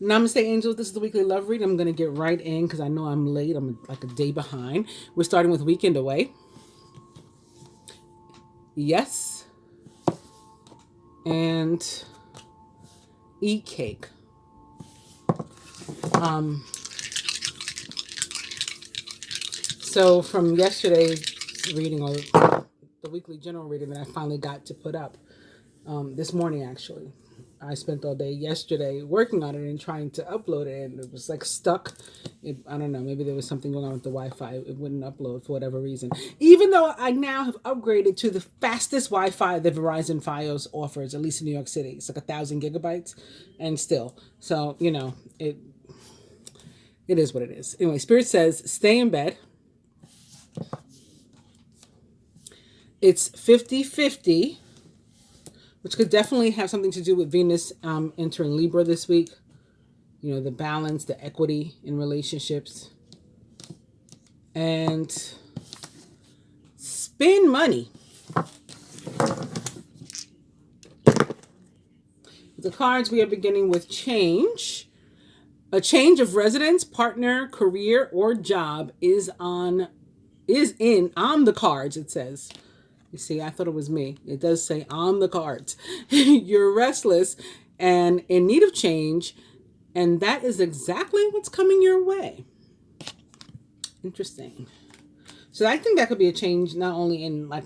Namaste, angels. This is the weekly love read. I'm going to get right in because I know I'm late. I'm like a day behind. We're starting with Weekend Away. Yes. And Eat Cake. So from yesterday's reading, or the weekly general reading that I finally got to put up this morning, actually. I spent all day yesterday working on it and trying to upload it, and it was like stuck. I don't know, maybe there was something going on with the Wi-Fi. It wouldn't upload for whatever reason. Even though I now have upgraded to the fastest Wi-Fi that Verizon Fios offers, at least in New York City. It's like 1,000 gigabytes, and still. So, it is what it is. Anyway, Spirit says, stay in bed. It's 50-50. Which could definitely have something to do with Venus entering Libra this week. The balance, the equity in relationships. And spend money. The cards, we are beginning with change. A change of residence, partner, career, or job is on the cards, it says. You see, I thought it was me. It does say on the cards. You're restless and in need of change, and that is exactly what's coming your way. Interesting. So I think that could be a change not only in like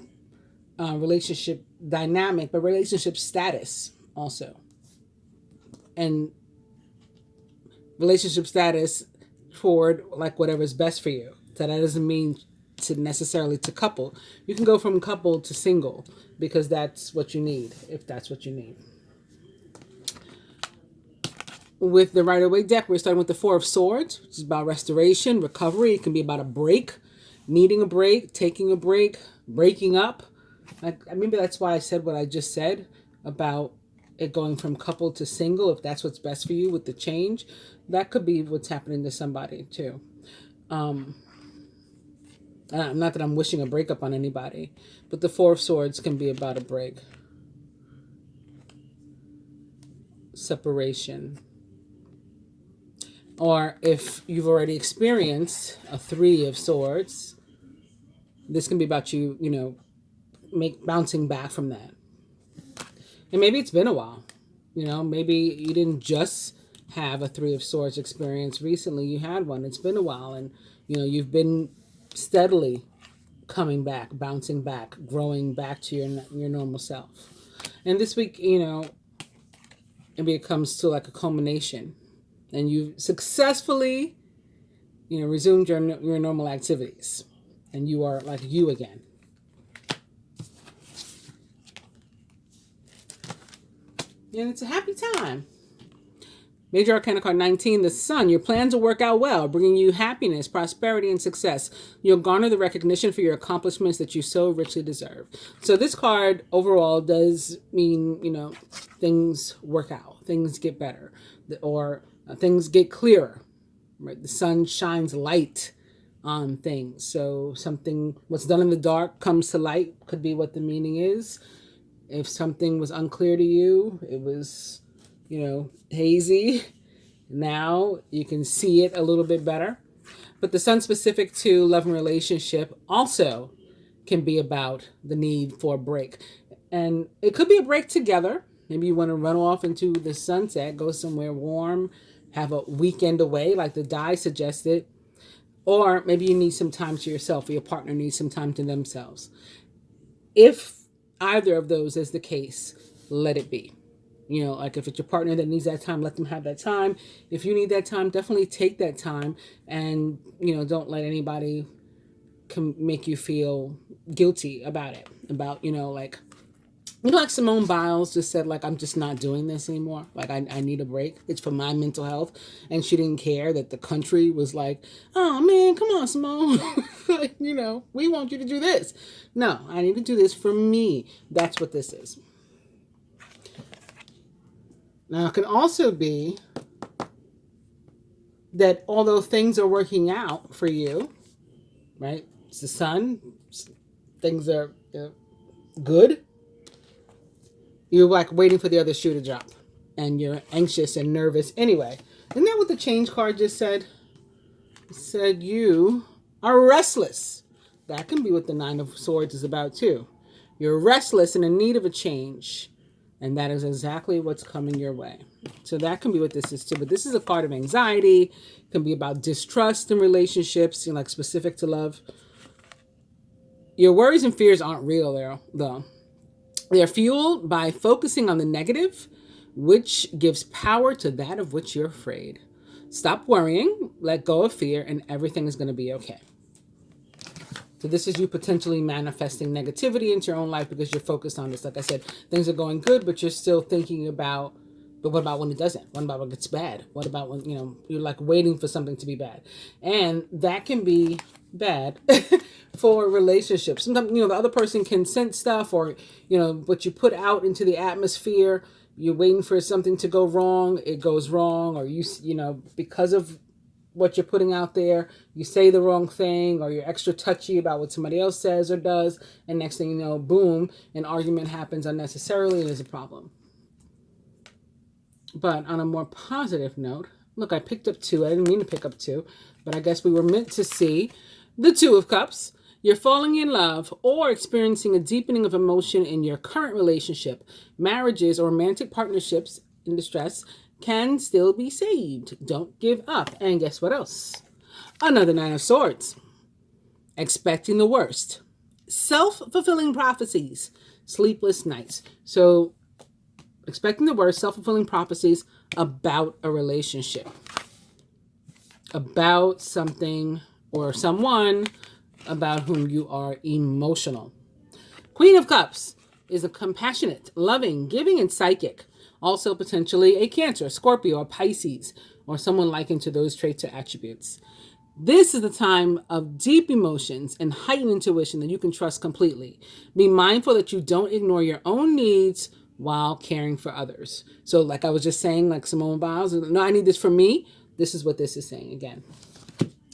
relationship dynamic, but relationship status also. And relationship status toward like whatever's best for you. So that doesn't mean to couple. You can go from couple to single because that's what you need, if that's what you need. With the Rider-Waite deck, we're starting with the Four of Swords, which is about restoration, recovery. It can be about a break, needing a break, taking a break, breaking up. Maybe that's why I said what I just said about it going from couple to single, if that's what's best for you with the change. That could be what's happening to somebody too. Not that I'm wishing a breakup on anybody, but the Four of Swords can be about a break. Separation. Or if you've already experienced a Three of Swords, this can be about you, bouncing back from that. And maybe it's been a while. Maybe you didn't just have a Three of Swords experience recently. You had one. It's been a while, and, you've been steadily coming back, bouncing back, growing back to your normal self. And this week, maybe it comes to like a culmination, and you successfully, resumed your normal activities, and you are like you again. And it's a happy time. Major Arcana card 19, the Sun. Your plans will work out well, bringing you happiness, prosperity, and success. You'll garner the recognition for your accomplishments that you so richly deserve. So this card overall does mean, things work out, things get better, or things get clearer. Right? The sun shines light on things. So what's done in the dark comes to light, could be what the meaning is. If something was unclear to you, it was hazy. Now you can see it a little bit better. But the sun specific to love and relationship also can be about the need for a break. And it could be a break together. Maybe you want to run off into the sunset, go somewhere warm, have a weekend away like the die suggested. Or maybe you need some time to yourself, or your partner needs some time to themselves. If either of those is the case, let it be. Like if it's your partner that needs that time, let them have that time. If you need that time, definitely take that time, and, don't let anybody make you feel guilty about it. About, like Simone Biles just said, like, I'm just not doing this anymore. Like, I need a break. It's for my mental health. And she didn't care that the country was like, oh man, come on, Simone. We want you to do this. No, I need to do this for me. That's what this is. Now, it can also be that although things are working out for you, right? It's the sun. Things are good. You're like waiting for the other shoe to drop. And you're anxious and nervous anyway. Isn't that what the change card just said? It said you are restless. That can be what the Nine of Swords is about too. You're restless and in need of a change. And that is exactly what's coming your way. So that can be what this is too. But this is a card of anxiety. It can be about distrust in relationships, like specific to love. Your worries and fears aren't real there, though. They're fueled by focusing on the negative, which gives power to that of which you're afraid. Stop worrying, let go of fear, and everything is going to be okay. So this is you potentially manifesting negativity into your own life because you're focused on this. Like I said, things are going good, but you're still thinking about, but what about when it doesn't? What about when it's bad? What about when, you're like waiting for something to be bad? And that can be bad for relationships. Sometimes, the other person can sense stuff or, what you put out into the atmosphere, you're waiting for something to go wrong. It goes wrong, or because of what you're putting out there, you say the wrong thing, or you're extra touchy about what somebody else says or does, and next thing you know, boom, an argument happens unnecessarily and there's a problem. But on a more positive note, look, I picked up 2. I didn't mean to pick up 2, but I guess we were meant to see the 2 of Cups. You're falling in love or experiencing a deepening of emotion in your current relationship. Marriages or romantic partnerships in distress can still be saved. Don't give up. And guess what else? Another 9 of Swords. Expecting the worst. Self-fulfilling prophecies. Sleepless nights. So, expecting the worst, self-fulfilling prophecies about a relationship. About something or someone about whom you are emotional. Queen of Cups is a compassionate, loving, giving, and psychic. Also potentially a Cancer, Scorpio, or Pisces, or someone likened to those traits or attributes. This is the time of deep emotions and heightened intuition that you can trust completely. Be mindful that you don't ignore your own needs while caring for others. So like I was just saying, like Simone Biles, no, I need this for me. This is what this is saying again.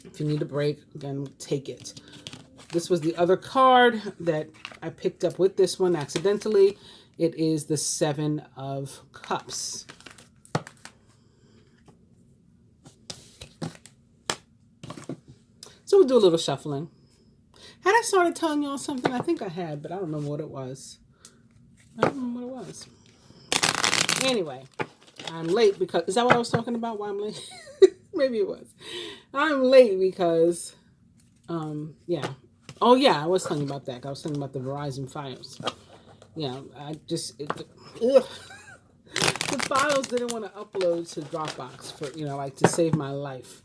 If you need a break, again, take it. This was the other card that I picked up with this one accidentally. It is the 7 of Cups. So we'll do a little shuffling. Had I started telling y'all something? I think I had, but I don't remember what it was. Anyway, I'm late because... Is that what I was talking about? Why I'm late? Maybe it was. I'm late because... yeah. Oh, yeah, I was talking about that. I was talking about the Verizon files. The files didn't want to upload to Dropbox for, to save my life.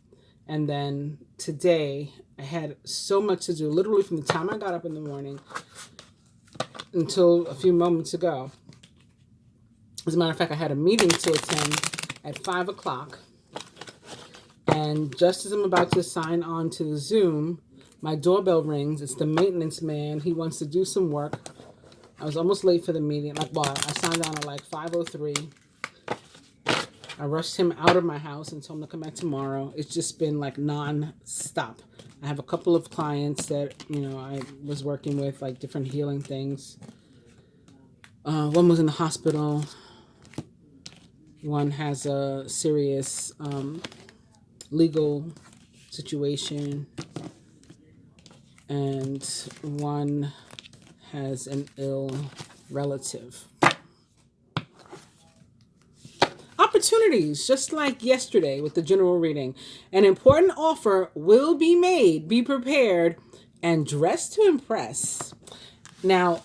And then today I had so much to do, literally from the time I got up in the morning until a few moments ago. As a matter of fact, I had a meeting to attend at 5 o'clock. And just as I'm about to sign on to the Zoom, my doorbell rings. It's the maintenance man. He wants to do some work. I was almost late for the meeting. I signed on at like 5:03. I rushed him out of my house and told him to come back tomorrow. It's just been like non-stop. I have a couple of clients that, I was working with, like different healing things. One was in the hospital. One has a serious legal situation. And one has an ill relative. Opportunities, just like yesterday with the general reading. An important offer will be made. Be prepared and dress to impress. Now,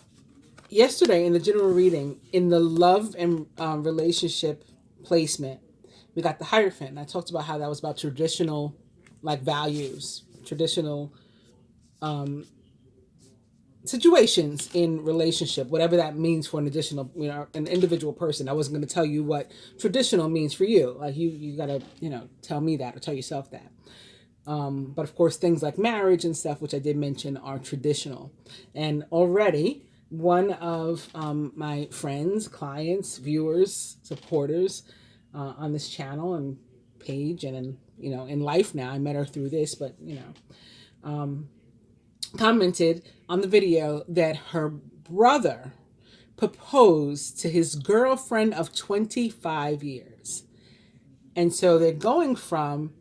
yesterday in the general reading, in the love and relationship placement, we got the Hierophant. And I talked about how that was about traditional, values, traditional situations in relationship, whatever that means for an additional, an individual person. I wasn't going to tell you what traditional means for you. Like you got to, tell me that or tell yourself that. But of course, things like marriage and stuff, which I did mention, are traditional. And already one of my friends, clients, viewers, supporters on this channel and page and in life now, I met her through this, but commented on the video that her brother proposed to his girlfriend of 25 years. And so they're going from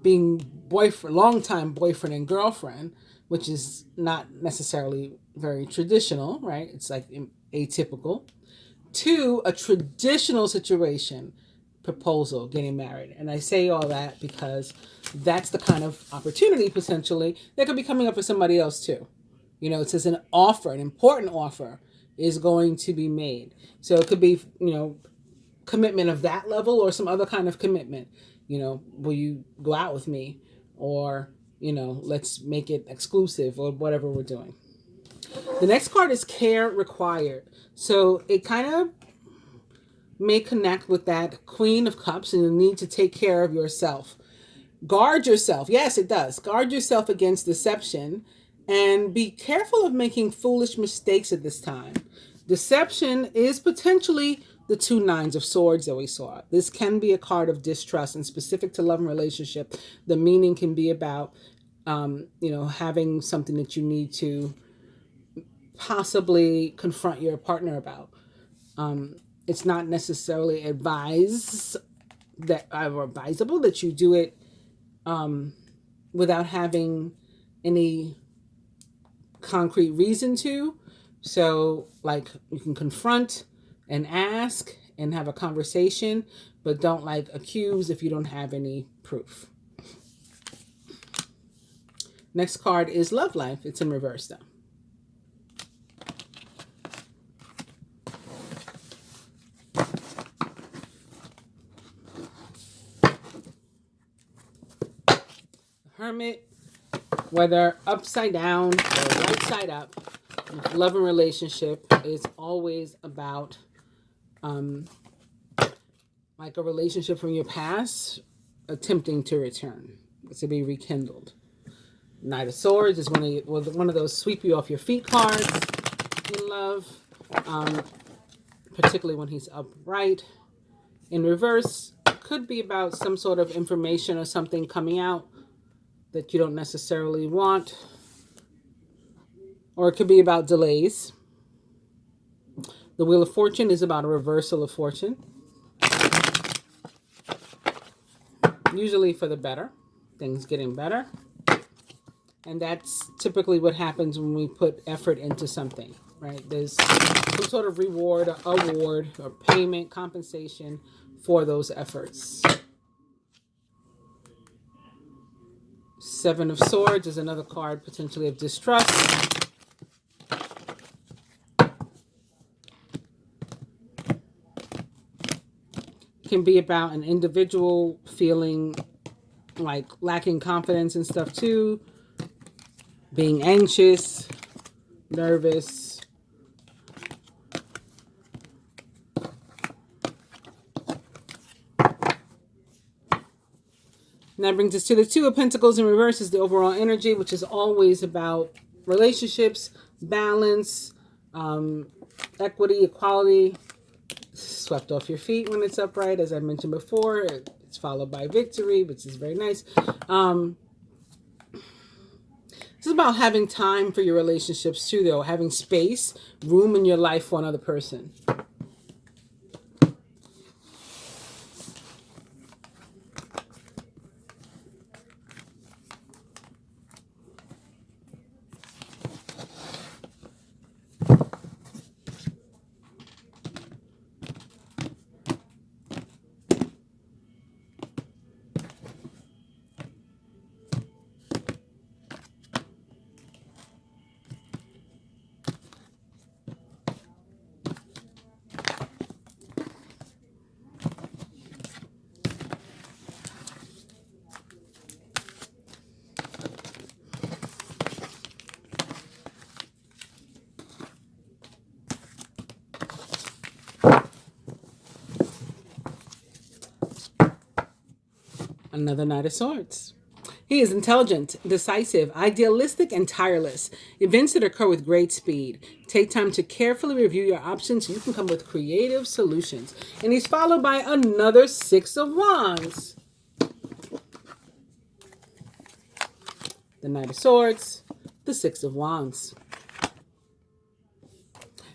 being longtime boyfriend and girlfriend, which is not necessarily very traditional, right? It's like atypical, to a traditional situation, proposal, getting married. And I say all that because that's the kind of opportunity potentially that could be coming up for somebody else too. You know, it says an offer, an important offer is going to be made. So it could be, commitment of that level or some other kind of commitment. Will you go out with me? Or, let's make it exclusive or whatever we're doing. The next card is care required. So it kind of may connect with that Queen of Cups and the need to take care of yourself. Guard yourself. Yes, it does. Guard yourself against deception and be careful of making foolish mistakes at this time. Deception is potentially the 2 nines of swords that we saw. This can be a card of distrust, and specific to love and relationship, the meaning can be about, having something that you need to possibly confront your partner about. It's not necessarily advisable that you do it without having any concrete reason to. So, like, you can confront and ask and have a conversation, but don't accuse if you don't have any proof. Next card is Love Life. It's in reverse though. Hermit, whether upside down or right side up, love and relationship is always about a relationship from your past attempting to return, to be rekindled. Knight of Swords is one of those sweep you off your feet cards in love, particularly when he's upright. In reverse, could be about some sort of information or something coming out that you don't necessarily want, or it could be about delays. The Wheel of Fortune is about a reversal of fortune, usually for the better, things getting better. And that's typically what happens when we put effort into something, right? There's some sort of reward, award, or payment, compensation for those efforts. 7 of Swords is another card potentially of distrust. Can be about an individual feeling like lacking confidence and stuff too, being anxious, nervous. And that brings us to the 2 of Pentacles in reverse, is the overall energy, which is always about relationships, balance, equity, equality. Swept off your feet when it's upright, as I mentioned before. It's followed by victory, which is very nice. This is about having time for your relationships too, though. Having space, room in your life for another person. Another Knight of Swords. He is intelligent, decisive, idealistic, and tireless. Events that occur with great speed. Take time to carefully review your options so you can come with creative solutions. And he's followed by another 6 of Wands. The Knight of Swords, the 6 of Wands.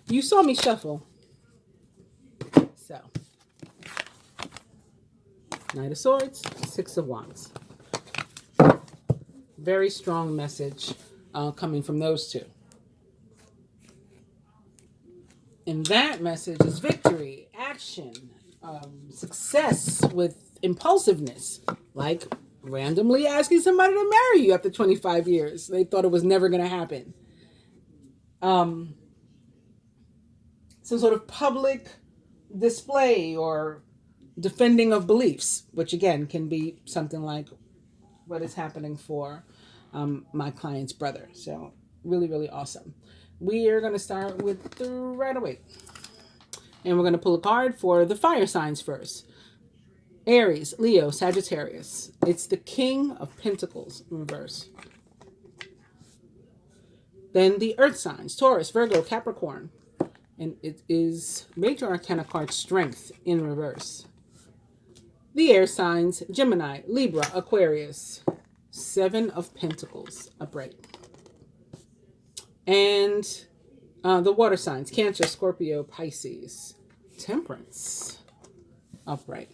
You saw me shuffle. So, Knight of Swords, Six of Wands. Very strong message coming from those two. And that message is victory, action, success with impulsiveness, like randomly asking somebody to marry you after 25 years. They thought it was never going to happen. Some sort of public display or defending of beliefs, which again can be something like what is happening for my client's brother. So really, really awesome. We are going to start with the Rider-Waite. And we're going to pull a card for the fire signs first. Aries, Leo, Sagittarius. It's the King of Pentacles in reverse. Then the earth signs, Taurus, Virgo, Capricorn. And it is Major Arcana card Strength in reverse. The air signs, Gemini, Libra, Aquarius. Seven of Pentacles upright. And the water signs, Cancer, Scorpio, Pisces. Temperance upright.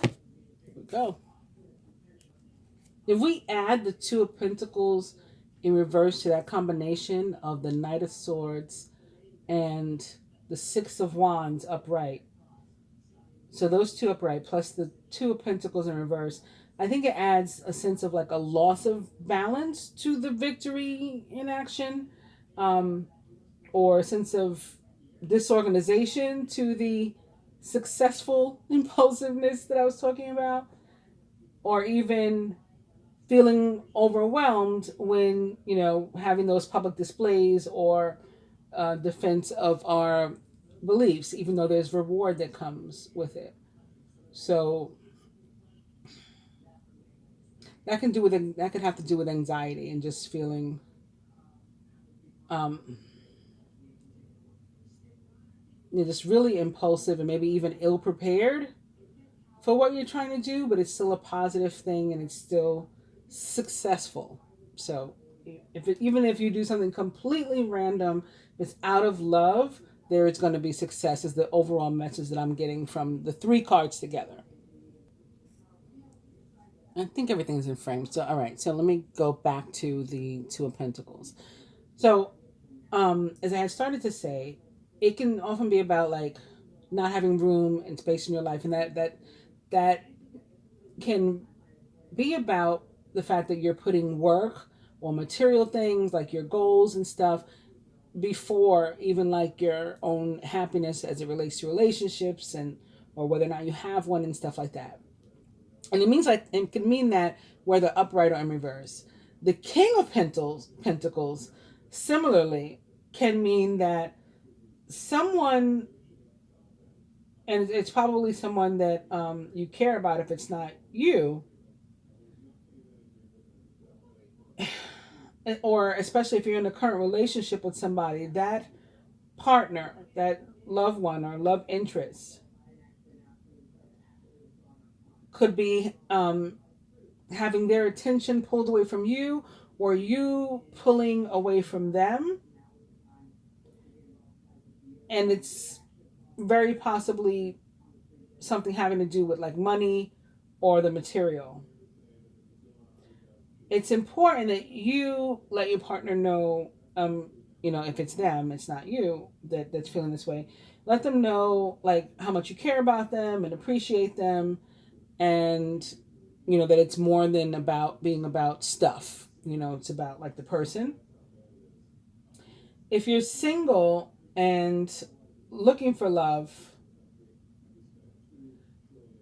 Here we go. If we add the Two of Pentacles in reverse to that combination of the Knight of Swords and the Six of Wands upright, so those two upright plus the Two of Pentacles in reverse, I think it adds a sense of like a loss of balance to the victory in action, or a sense of disorganization to the successful impulsiveness that I was talking about, or even feeling overwhelmed when, having those public displays or defense of our beliefs, even though there's reward that comes with it. So that could have to do with anxiety and just feeling just really impulsive and maybe even ill-prepared for what you're trying to do, but it's still a positive thing and it's still successful. So even if you do something completely random, it's out of love, there is going to be success, is the overall message that I'm getting from the three cards together. I think everything's in frame. So, all right. So let me go back to the Two of Pentacles. So, as I had started to say, it can often be about like not having room and space in your life. And that can be about the fact that you're putting work or material things like your goals and stuff before even like your own happiness as it relates to relationships or whether or not you have one and stuff like that. And it can mean that whether upright or in reverse. The King of Pentacles similarly can mean that someone, and it's probably someone that you care about if it's not you, or especially if you're in a current relationship with somebody, that partner, that loved one or love interest could be having their attention pulled away from you or you pulling away from them. And it's very possibly something having to do with like money or the material. It's important that you let your partner know, if it's them, it's not you that's feeling this way. Let them know like how much you care about them and appreciate them, and that it's more than about being about stuff. It's about like the person. If you're single and looking for love,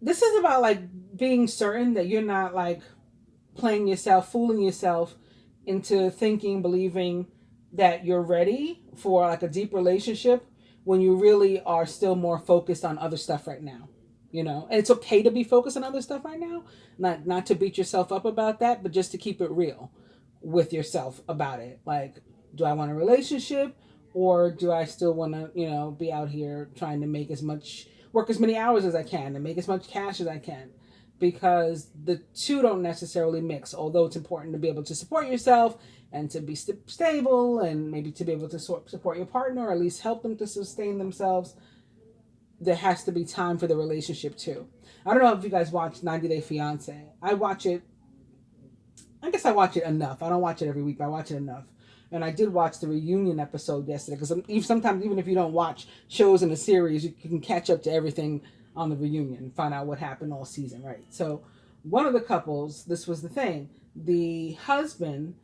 this is about like being certain that you're not like playing yourself, fooling yourself into believing that you're ready for like a deep relationship when you really are still more focused on other stuff right now. And it's okay to be focused on other stuff right now, not to beat yourself up about that, but just to keep it real with yourself about it. Like, do I want a relationship, or do I still want to, be out here trying to work as many hours as I can and make as much cash as I can? Because the two don't necessarily mix, although it's important to be able to support yourself and to be stable and maybe to be able to support your partner or at least help them to sustain themselves. there has to be time for the relationship too. I don't know if you guys watch 90 Day Fiance. I watch it. I guess I watch it enough. I don't watch it every week, but I watch it enough. And I did watch the reunion episode yesterday because sometimes even if you don't watch shows in a series, you can catch up to everything on the reunion and find out what happened all season, right? So one of the couples, this was the thing. The husband,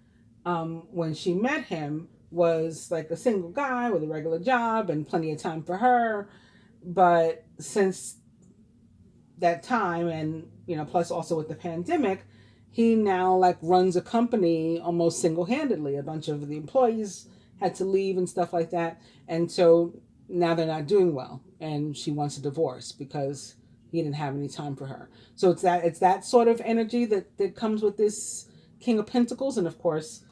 when she met him, was like a single guy with a regular job and plenty of time for her. But since that time, and plus also with the pandemic, he now like runs a company almost single-handedly. A bunch of the employees had to leave and stuff like that, and so now they're not doing well, and she wants a divorce because he didn't have any time for her. So it's that sort of energy that comes with this King of Pentacles. And of course,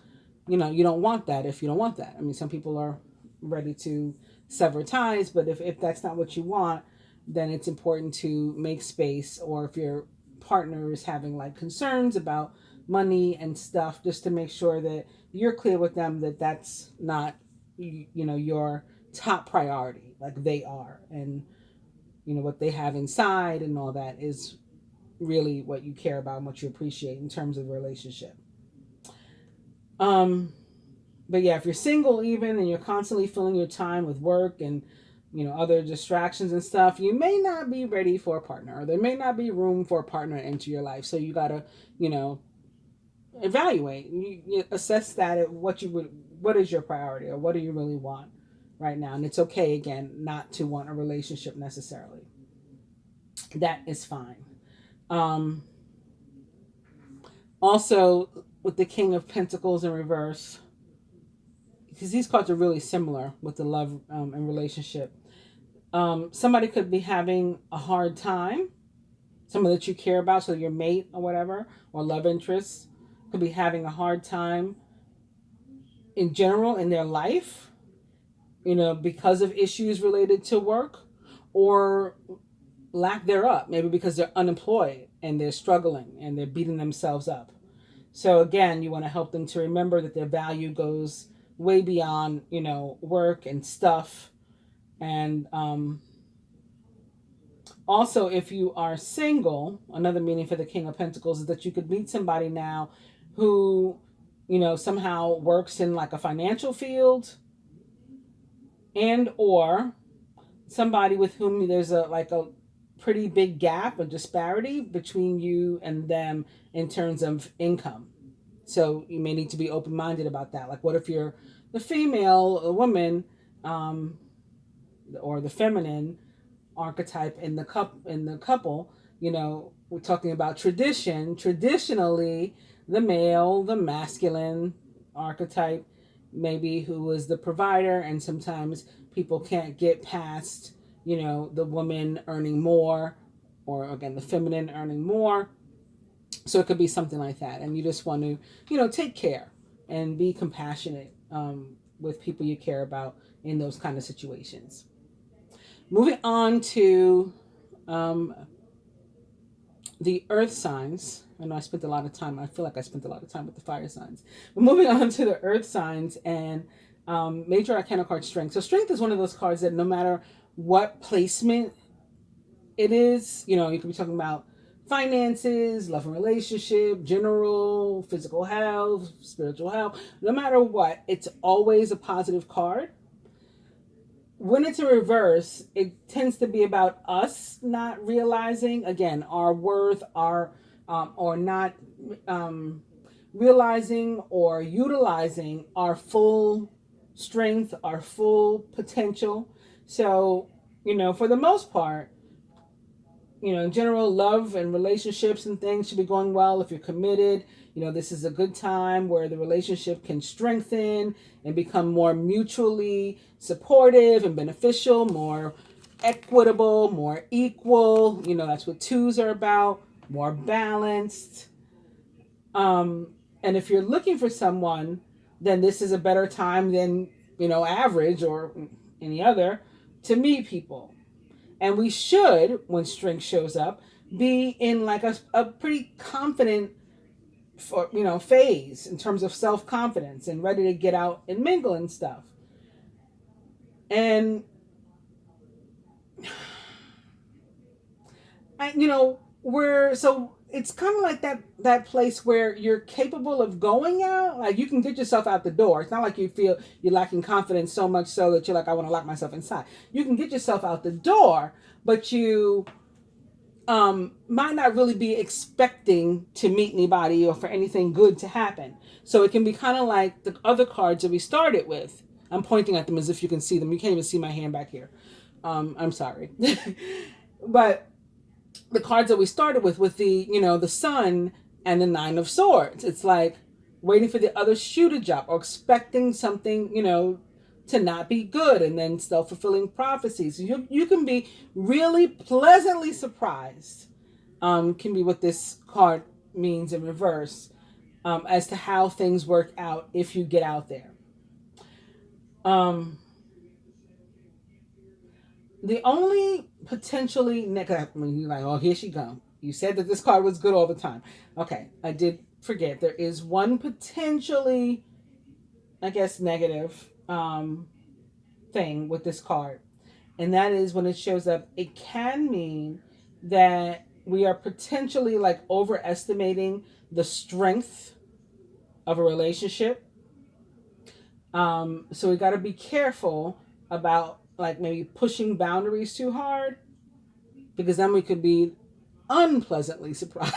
you don't want that if you don't want that. I mean, some people are ready to sever ties, but if that's not what you want, then it's important to make space. Or if your partner is having like concerns about money and stuff, just to make sure that you're clear with them that that's not your top priority, like they are, and what they have inside and all that is really what you care about and what you appreciate in terms of the relationship. But yeah, if you're single even and you're constantly filling your time with work and other distractions and stuff, you may not be ready for a partner, or there may not be room for a partner into your life. So you gotta evaluate, you assess that, what is your priority, or what do you really want right now. And it's okay, again, not to want a relationship necessarily. That is fine. Also, with the King of Pentacles in reverse, because these cards are really similar with the love and relationship. Somebody could be having a hard time. Someone that you care about, so your mate or whatever, or love interest, could be having a hard time in general in their life, because of issues related to work or lack thereof. Maybe because they're unemployed and they're struggling and they're beating themselves up. So again, you want to help them to remember that their value goes way beyond, work and stuff. And also, if you are single, another meaning for the King of Pentacles is that you could meet somebody now who, somehow works in like a financial field, and or somebody with whom there's a pretty big gap, a disparity between you and them in terms of income. So you may need to be open-minded about that. Like, what if you're the female, a woman, or the feminine archetype in the couple, we're talking about traditionally the male, the masculine archetype, maybe, who is the provider, and sometimes people can't get past, the woman earning more, or again, the feminine earning more. So it could be something like that. And you just want to, take care and be compassionate with people you care about in those kind of situations. Moving on to the earth signs. I know I feel like I spent a lot of time with the fire signs. But moving on to the earth signs and major arcana card strength. So strength is one of those cards that no matter what placement it is, you could be talking about finances, love and relationship, general, physical health, spiritual health. No matter what, it's always a positive card. When it's in reverse, it tends to be about us not realizing, again, our worth, or not realizing or utilizing our full strength, our full potential. So, for the most part, in general, love and relationships and things should be going well. If you're committed, this is a good time where the relationship can strengthen and become more mutually supportive and beneficial, more equitable, more equal. That's what twos are about, more balanced. And if you're looking for someone, then this is a better time than, average or any other to meet people. And we should, when strength shows up, be in like a pretty confident phase in terms of self-confidence and ready to get out and mingle and stuff. And so it's kind of like that place where you're capable of going out. Like you can get yourself out the door. It's not like you feel you're lacking confidence so much so that you're like, I want to lock myself inside. You can get yourself out the door, but you might not really be expecting to meet anybody or for anything good to happen. So it can be kind of like the other cards that we started with. I'm pointing at them as if you can see them. You can't even see my hand back here. I'm sorry. But the cards that we started with the, the Sun and the Nine of Swords, it's like waiting for the other shoe to drop or expecting something, to not be good, and then self-fulfilling prophecies. You can be really pleasantly surprised, can be what this card means in reverse, as to how things work out if you get out there. The only potentially negative, when you're like, oh, here she come. You said that this card was good all the time. Okay, I did forget. There is one potentially, I guess, negative thing with this card. And that is when it shows up, it can mean that we are potentially like overestimating the strength of a relationship. So we got to be careful about like maybe pushing boundaries too hard, because then we could be unpleasantly surprised.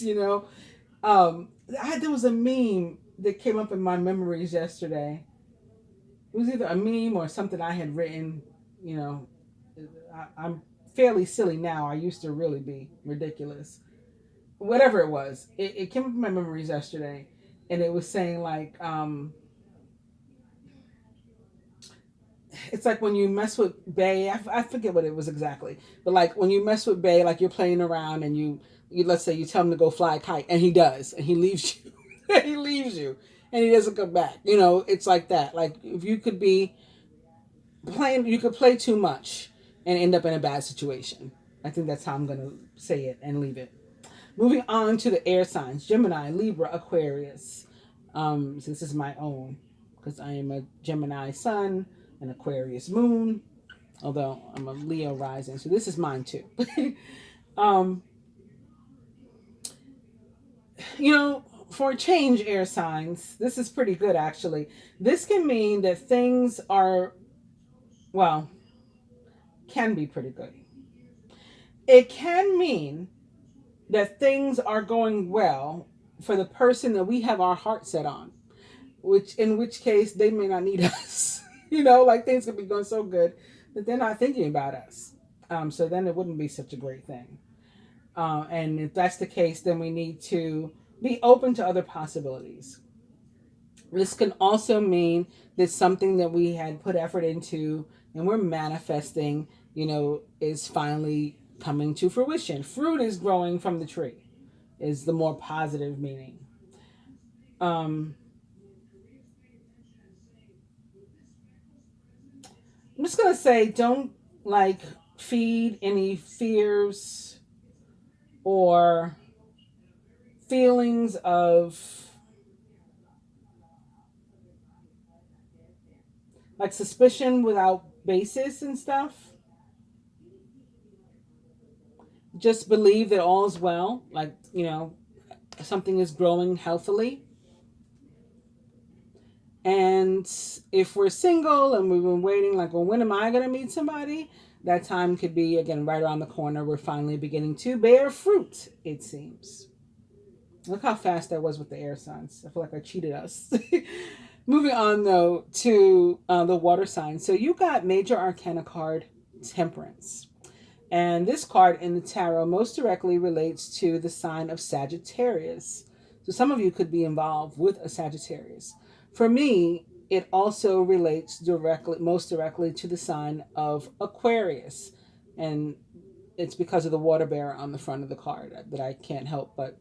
There was a meme that came up in my memories yesterday. It was either a meme or something I had written. I'm fairly silly now. I used to really be ridiculous. Whatever it was, it came up in my memories yesterday, and it was saying like, it's like when you mess with Bay, I forget what it was exactly, but like when you mess with Bay, like you're playing around and you let's say you tell him to go fly a kite, and he does, and he leaves you, he leaves you, and he doesn't come back. It's like that. Like if you could be playing, you could play too much and end up in a bad situation. I think that's how I'm going to say it and leave it. Moving on to the air signs: Gemini, Libra, Aquarius. Since this is my own, because I am a Gemini sun, an Aquarius moon, although I'm a Leo rising, so this is mine too. For a change, air signs, this is pretty good actually. This can mean that things are, can be pretty good. It can mean that things are going well for the person that we have our heart set on, in which case they may not need us. Like things could be going so good that they're not thinking about us. So then it wouldn't be such a great thing. And if that's the case, then we need to be open to other possibilities. This can also mean that something that we had put effort into and we're manifesting, is finally coming to fruition. Fruit is growing from the tree, is the more positive meaning. I'm just going to say, don't feed any fears or feelings of suspicion without basis and stuff. Just believe that all is well, something is growing healthily. And if we're single and we've been waiting, when am I going to meet somebody? That time could be, again, right around the corner. We're finally beginning to bear fruit, it seems. Look how fast that was with the air signs. I feel like I cheated us. Moving on, though, to the water signs. So you got Major Arcana card, Temperance. And this card in the tarot most directly relates to the sign of Sagittarius. So some of you could be involved with a Sagittarius. For me, it also relates most directly to the sign of Aquarius. And it's because of the water bearer on the front of the card that I can't help but,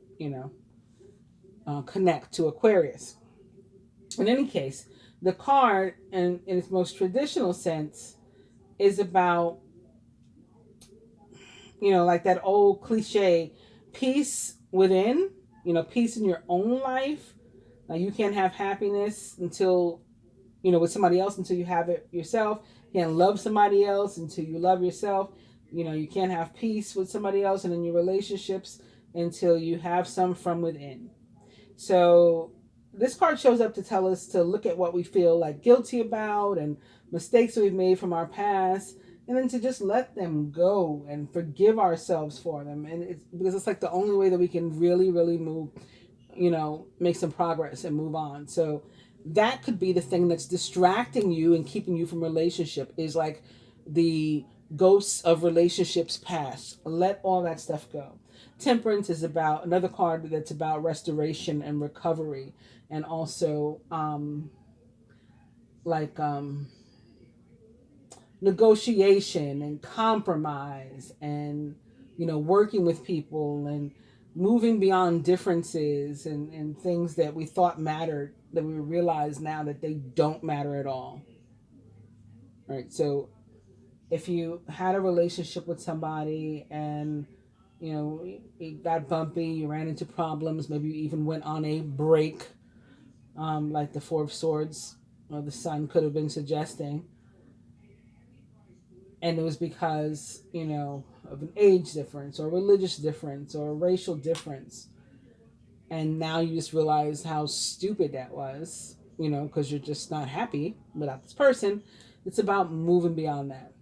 connect to Aquarius. In any case, the card, in its most traditional sense, is about, that old cliche, peace within, peace in your own life. Now, you can't have happiness until, with somebody else until you have it yourself. You can't love somebody else until you love yourself. You know, you can't have peace with somebody else and in your relationships until you have some from within. So this card shows up to tell us to look at what we feel like guilty about and mistakes that we've made from our past, and then to just let them go and forgive ourselves for them. And it's because it's like the only way that we can really, really move, you know, make some progress and move on. So that could be the thing that's distracting you and keeping you from relationship, is like the ghosts of relationships past. Let all that stuff go. Temperance is about another card that's about restoration and recovery, and also like negotiation and compromise, and you know, working with people and moving beyond differences and things that we thought mattered, that we realize now that they don't matter at all. All right, so if you had a relationship with somebody and you know it got bumpy, you ran into problems, maybe you even went on a break, like the Four of Swords or the Sun could have been suggesting, and it was because, you know, of an age difference or religious difference or racial difference, and now you just realize how stupid that was, you know, because you're just not happy without this person. It's about moving beyond that.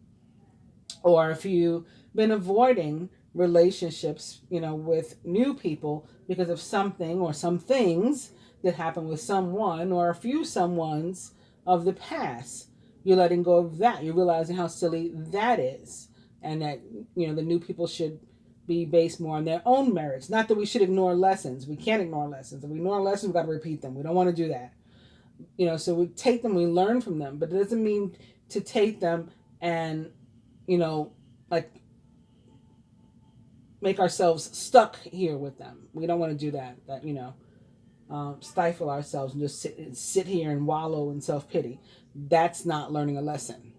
Or if you've been avoiding relationships, you know, with new people because of something or some things that happened with someone or a few someones of the past, you're letting go of that. You're realizing how silly that is, and that, you know, the new people should be based more on their own merits. Not that we should ignore lessons. We can't ignore lessons. If we ignore lessons, we've got to repeat them. We don't want to do that. You know, so we take them, we learn from them, but it doesn't mean to take them and, you know, like make ourselves stuck here with them. We don't want to do that. That, you know, stifle ourselves and just sit here and wallow in self-pity. That's not learning a lesson.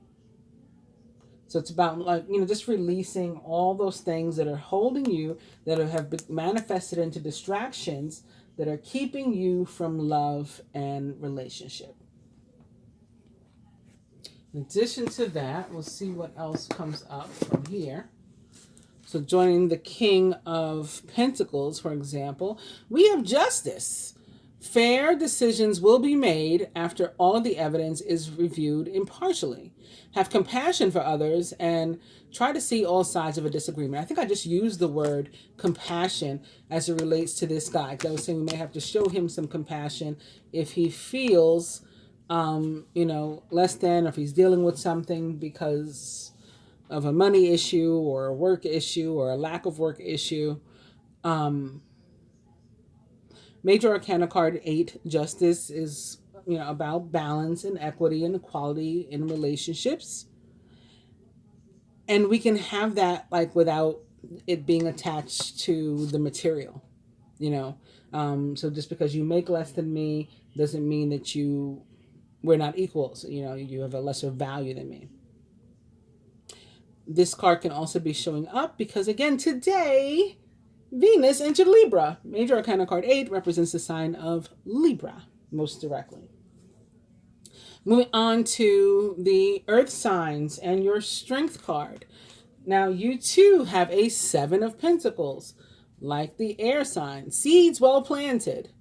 So it's about, like, you know, just releasing all those things that are holding you, that have been manifested into distractions that are keeping you from love and relationship. In addition to that, we'll see what else comes up from here. So joining the King of Pentacles, for example, we have justice. Fair decisions will be made after all the evidence is reviewed impartially. Have compassion for others and try to see all sides of a disagreement. I think I just used the word compassion as it relates to this guy. I was saying we may have to show him some compassion if he feels, you know, less than, or if he's dealing with something because of a money issue or a work issue or a lack of work issue. Major Arcana card 8, Justice, is, you know, about balance and equity and equality in relationships. And we can have that, like, without it being attached to the material, you know. So just because you make less than me doesn't mean that we're not equals. You know, you have a lesser value than me. This card can also be showing up because, again, today Venus entered Libra. Major Arcana card 8 represents the sign of Libra most directly. Moving on to the Earth signs and your Strength card. Now, you too have a 7 of Pentacles, like the air sign. Seeds well planted.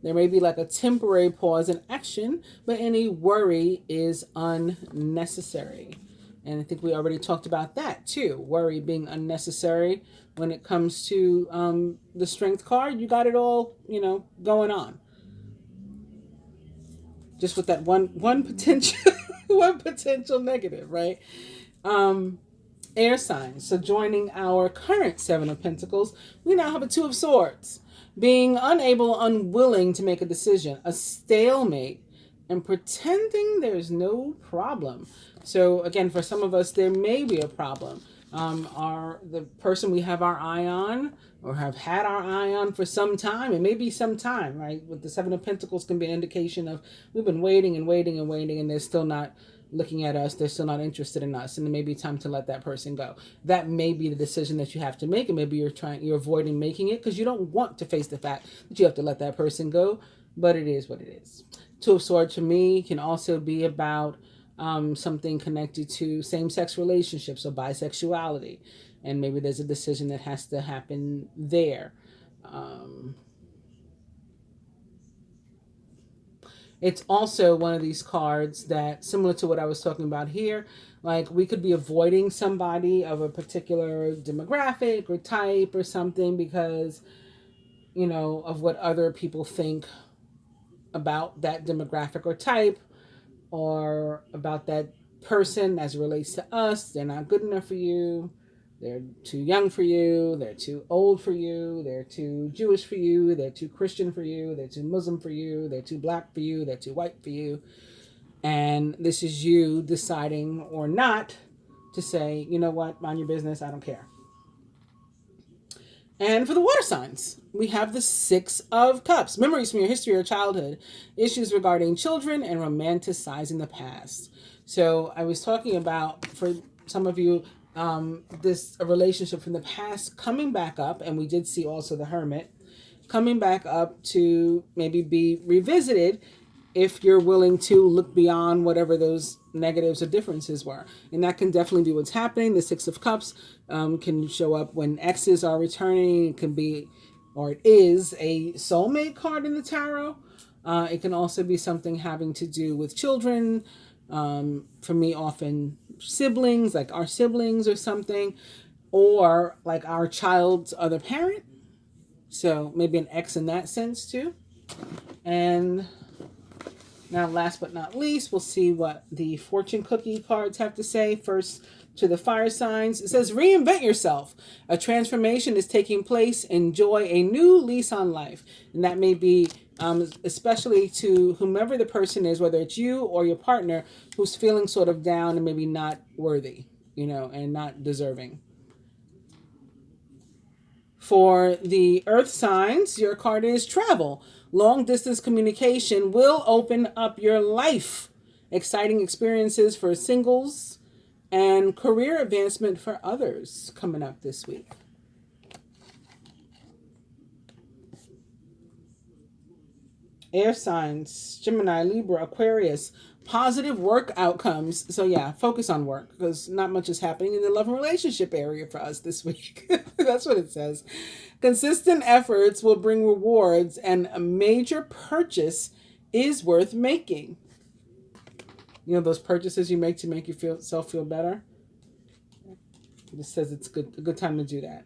There may be like a temporary pause in action, but any worry is unnecessary. And I think we already talked about that too. Worry being unnecessary when it comes to the Strength card. You got it all, you know, going on. Just with that one potential one potential negative, right? Air signs. So joining our current 7 of Pentacles, we now have a 2 of Swords. Being unable, unwilling to make a decision, a stalemate, and pretending there's no problem. So again, for some of us, there may be a problem. The person we have our eye on or have had our eye on for some time, it may be some time, right? With the 7 of Pentacles can be an indication of we've been waiting and waiting and waiting, and they're still not looking at us. They're still not interested in us, and it may be time to let that person go. That may be the decision that you have to make, and maybe you're avoiding making it because you don't want to face the fact that you have to let that person go. But it is what it is. 2 of Swords for me can also be about something connected to same-sex relationships or bisexuality. And maybe there's a decision that has to happen there. It's also one of these cards that, similar to what I was talking about here, like we could be avoiding somebody of a particular demographic or type or something because, you know, of what other people think about that demographic or type, or about that person as it relates to us. They're not good enough for you. They're too young for you. They're too old for you. They're too Jewish for you. They're too Christian for you. They're too Muslim for you. They're too black for you. They're too white for you. And this is you deciding or not to say, you know what, mind your business. I don't care. And for the water signs, we have the Six of Cups. Memories from your history or childhood. Issues regarding children and romanticizing the past. So I was talking about, for some of you, this a relationship from the past coming back up, and we did see also the Hermit coming back up to maybe be revisited if you're willing to look beyond whatever those negatives or differences were. And that can definitely be what's happening. The Six of Cups can show up when exes are returning. It can be, or it is, a soulmate card in the tarot. It can also be something having to do with children. For me, often siblings, like our siblings or something, or like our child's other parent. So maybe an ex in that sense too. And now, last but not least, we'll see what the fortune cookie cards have to say. First, to the fire signs, it says, reinvent yourself. A transformation is taking place. Enjoy a new lease on life. And that may be especially to whomever the person is, whether it's you or your partner, who's feeling sort of down and maybe not worthy, you know, and not deserving. For the earth signs, your card is travel. Long distance communication will open up your life. Exciting experiences for singles and career advancement for others coming up this week. Air signs, Gemini, Libra, Aquarius, positive work outcomes. So yeah, focus on work because not much is happening in the love and relationship area for us this week. That's what it says. Consistent efforts will bring rewards, and a major purchase is worth making. You know, those purchases you make to make yourself feel better. This says it's a good time to do that.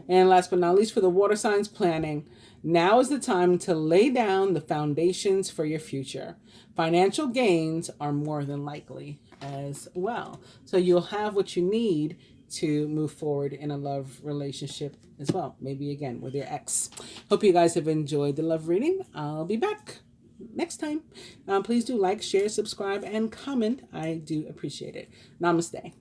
And last but not least, for the water signs, planning. Now is the time to lay down the foundations for your future. Financial gains are more than likely as well. So you'll have what you need to move forward in a love relationship as well. Maybe again with your ex. Hope you guys have enjoyed the love reading. I'll be back next time. Please do like, share, subscribe, and comment. I do appreciate it. Namaste.